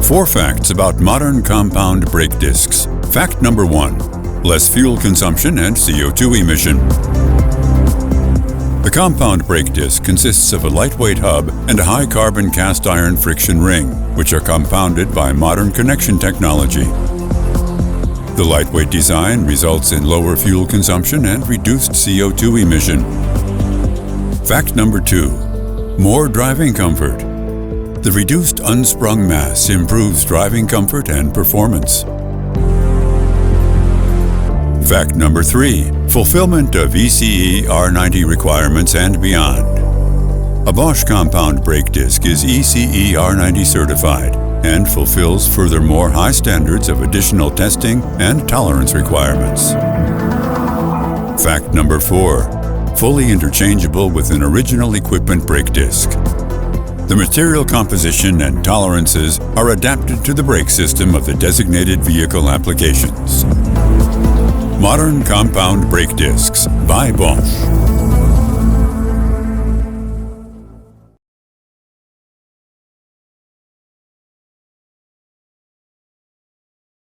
4 facts about modern compound brake discs. Fact number 1. Less fuel consumption and CO2 emission. The compound brake disc consists of a lightweight hub and a high-carbon cast iron friction ring, which are compounded by modern connection technology. The lightweight design results in lower fuel consumption and reduced CO2 emission. Fact number 2. More driving comfort. The reduced unsprung mass improves driving comfort and performance. Fact number 3. Fulfillment of ECE R90 requirements and beyond. A Bosch compound brake disc is ECE R90 certified and fulfills furthermore high standards of additional testing and tolerance requirements. Fact number 4. Fully interchangeable with an original equipment brake disc. The material composition and tolerances are adapted to the brake system of the designated vehicle applications. Modern compound brake discs by Bosch.